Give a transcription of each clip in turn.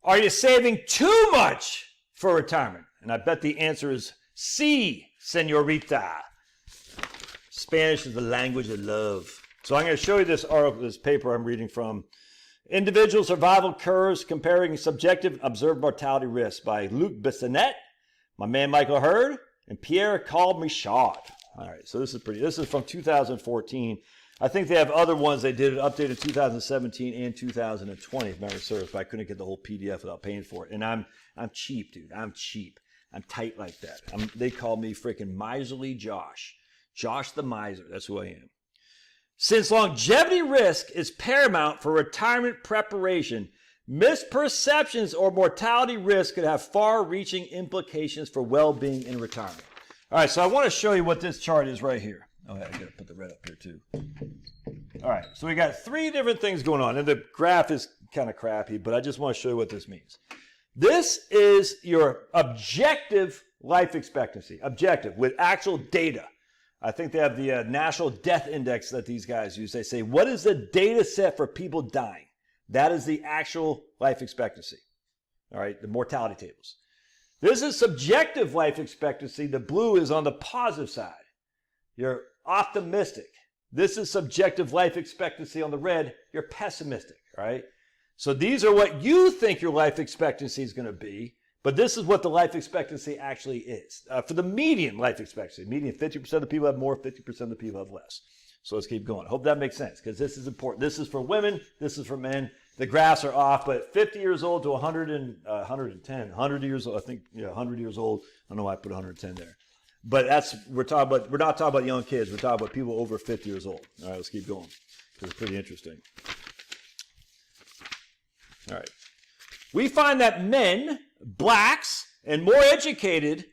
Are you saving too much for retirement? And I bet the answer is C, señorita. Spanish is the language of love. So I'm going to show you this article, this paper I'm reading from. Individual Survival Curves Comparing Subjective Observed Mortality Risks by Luc Bissonnette, my man Michael Hurd, and Pierre Michaud. All right, so this is from 2014. I think they have other ones they did updated 2017 and 2020, if memory serves, but I couldn't get the whole PDF without paying for it. And I'm cheap, dude. I'm cheap. I'm tight like that. They call me freaking miserly Josh. Josh the miser. That's who I am. Since longevity risk is paramount for retirement preparation, misperceptions or mortality risk could have far-reaching implications for well-being in retirement. All right, so I want to show you what this chart is right here. Oh, yeah, I got to put the red up here too. All right, so we got three different things going on, and the graph is kind of crappy, but I just want to show you what this means. This is your objective life expectancy, objective, with actual data. I think they have the National Death Index that these guys use. They say, what is the data set for people dying? That is the actual life expectancy. All right, the mortality tables. This is subjective life expectancy. The blue is on the positive side. You're optimistic. This is subjective life expectancy on the red. You're pessimistic, all right? So these are what you think your life expectancy is going to be. But this is what the life expectancy actually is. For the median life expectancy, median 50% of the people have more, 50% of the people have less. So let's keep going. I hope that makes sense because this is important. This is for women. This is for men. The graphs are off, but 50 years old to 110, 100 years old. I think, 100 years old. I don't know why I put 110 there. But we're not talking about young kids. We're talking about people over 50 years old. All right, let's keep going because it's pretty interesting. All right. We find that men, blacks, and more educated,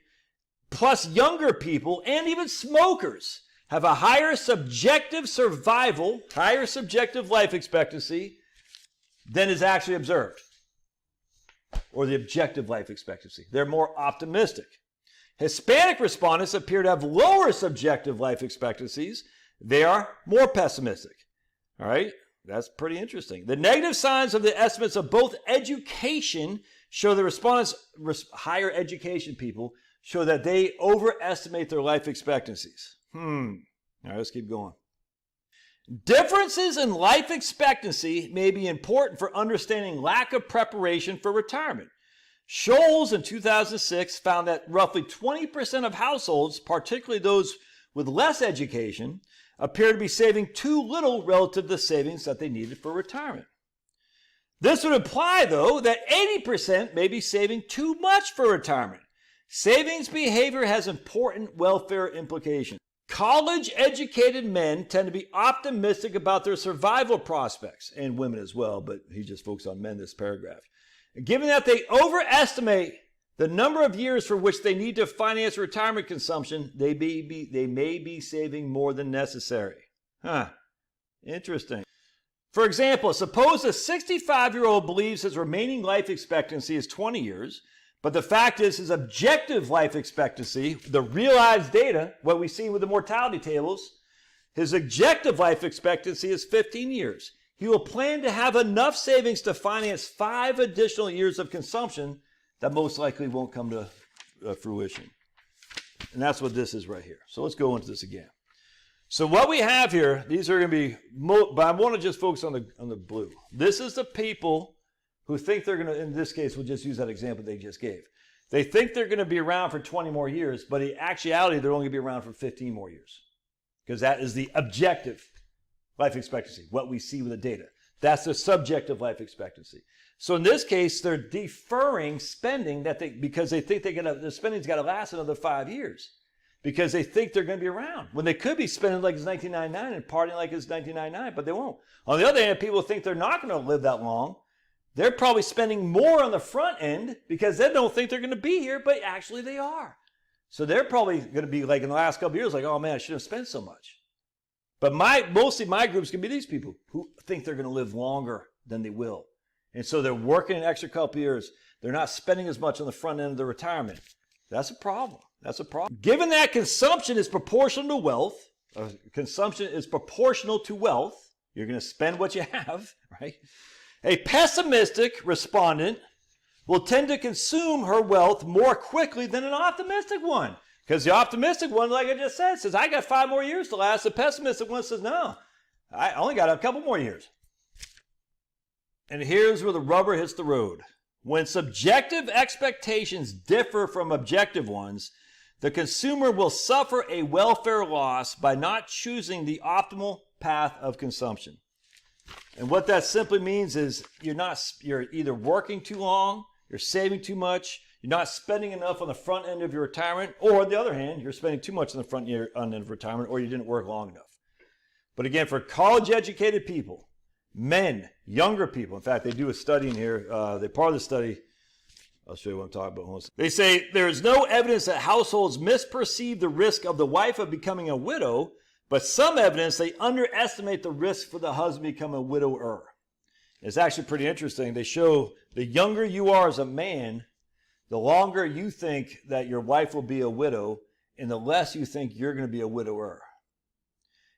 plus younger people, and even smokers, have a higher subjective survival, higher subjective life expectancy than is actually observed, or the objective life expectancy. They're more optimistic. Hispanic respondents appear to have lower subjective life expectancies. They are more pessimistic. All right? That's pretty interesting. The negative signs of the estimates of both education show the respondents, higher education people, show that they overestimate their life expectancies. All right, let's keep going. Differences in life expectancy may be important for understanding lack of preparation for retirement. Scholes in 2006 found that roughly 20% of households, particularly those with less education, appear to be saving too little relative to the savings that they needed for retirement. This would imply, though, that 80% may be saving too much for retirement. Savings behavior has important welfare implications. College-educated men tend to be optimistic about their survival prospects, and women as well, but he just focused on men this paragraph. Given that they overestimate the number of years for which they need to finance retirement consumption, they may be saving more than necessary. Interesting. For example, suppose a 65-year-old believes his remaining life expectancy is 20 years, but the fact is his objective life expectancy, the realized data, what we see with the mortality tables, his objective life expectancy is 15 years. He will plan to have enough savings to finance 5 additional years of consumption that most likely won't come to fruition. And that's what this is right here. So let's go into this again. So what we have here, these are going to be, but I want to just focus on the blue. This is the people who think they're going to, in this case, we'll just use that example they just gave. They think they're going to be around for 20 more years, but in actuality, they're only going to be around for 15 more years. Because that is the objective life expectancy, what we see with the data. That's the subjective life expectancy. So in this case, they're deferring spending because they think the spending's got to last another 5 years. Because they think they're going to be around. When they could be spending like it's 1999 and partying like it's 1999, but they won't. On the other hand, people think they're not going to live that long. They're probably spending more on the front end because they don't think they're going to be here, but actually they are. So they're probably going to be like in the last couple of years, like, oh man, I shouldn't have spent so much. But mostly my group's going to be these people who think they're going to live longer than they will. And so they're working an extra couple of years. They're not spending as much on the front end of their retirement. That's a problem. That's a problem. Given that consumption is proportional to wealth, you're going to spend what you have, right? A pessimistic respondent will tend to consume her wealth more quickly than an optimistic one. Because the optimistic one, like I just said, says, I got 5 more years to last. The pessimistic one says, no, I only got a couple more years. And here's where the rubber hits the road. When subjective expectations differ from objective ones, the consumer will suffer a welfare loss by not choosing the optimal path of consumption. And what that simply means is you're either working too long, you're saving too much, you're not spending enough on the front end of your retirement, or on the other hand, you're spending too much on the front end of retirement, or you didn't work long enough. But again, for college-educated people, men, younger people, in fact, they do a study in here. They're part of the study. I'll show you what I'm talking about. They say there is no evidence that households misperceive the risk of the wife of becoming a widow, but some evidence they underestimate the risk for the husband becoming a widower. It's actually pretty interesting. They show the younger you are as a man, the longer you think that your wife will be a widow, and the less you think you're going to be a widower.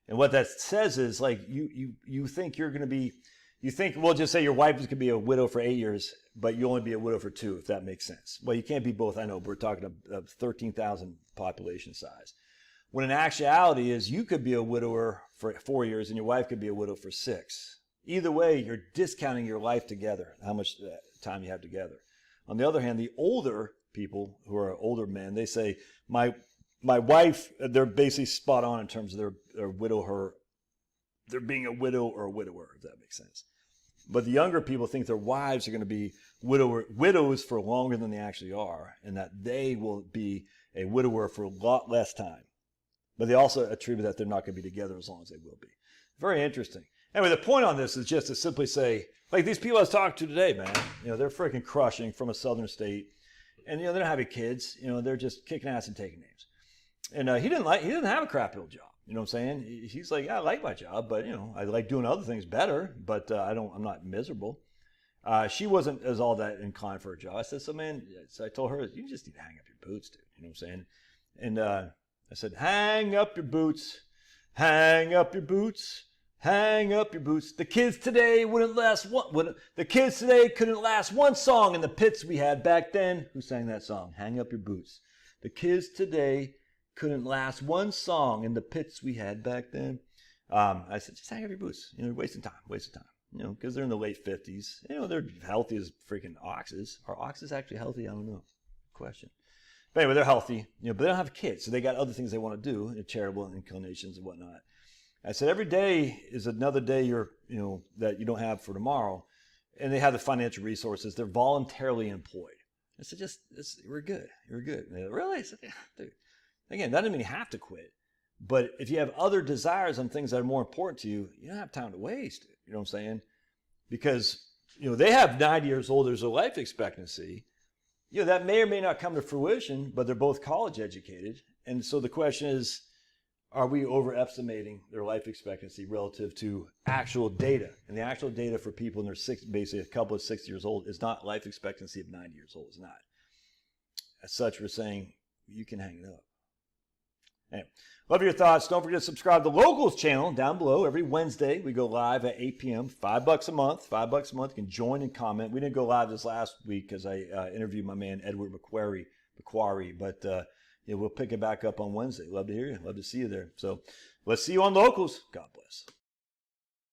And what that says is, like, you think you're going to be, you think, we'll just say your wife is going to be a widow for 8 years, but you only be a widow for 2, if that makes sense. Well, you can't be both. I know, but we're talking of 13,000 population size. When in actuality is you could be a widower for 4 years and your wife could be a widow for 6. Either way, you're discounting your life together, how much time you have together. On the other hand, the older people who are older men, they say, my wife, they're basically spot on in terms of their widow, they're being a widow or a widower, if that makes sense. But the younger people think their wives are going to be widows for longer than they actually are, and that they will be a widower for a lot less time. But they also attribute that they're not going to be together as long as they will be. Very interesting. Anyway, the point on this is just to simply say, like these people I was talking to today, man, they're freaking crushing from a southern state, and they're not having kids. They're just kicking ass and taking names. And he didn't have a crappy old job. You know what I'm saying? He's like, yeah, I like my job, but I like doing other things better, but I'm not miserable. She wasn't as all that inclined for a job. I said, so I told her, you just need to hang up your boots, dude. You know what I'm saying? And I said, hang up your boots, hang up your boots, hang up your boots. The kids today couldn't last one song in the pits we had back then. Who sang that song? Hang up your boots. The kids today couldn't last one song in the pits we had back then. I said, just hang up your boots. You're wasting time, because they're in the late 50s. They're healthy as freaking oxes. Are oxes actually healthy? I don't know. Question. But anyway, they're healthy, but they don't have kids, so they got other things they want to do, charitable inclinations and whatnot. I said, every day is another day that you don't have for tomorrow, and they have the financial resources. They're voluntarily employed. I said, we're good. You're good. And they go, really? I said, yeah, dude. Again, that doesn't mean you have to quit. But if you have other desires on things that are more important to you, you don't have time to waste. You know what I'm saying? Because, they have 90 years old. There's a life expectancy. That may or may not come to fruition, but they're both college educated. And so the question is, are we overestimating their life expectancy relative to actual data? And the actual data for people in their basically a couple of 60 years old is not life expectancy of 90 years old. It's not. As such, we're saying you can hang it up. Anyway, love your thoughts. Don't forget to subscribe to the Locals channel down below. Every Wednesday, we go live at 8 p.m. $5 a month. $5 a month. You can join and comment. We didn't go live this last week because I interviewed my man, Edward Macquarie, but we'll pick it back up on Wednesday. Love to hear you. Love to see you there. So let's see you on Locals. God bless.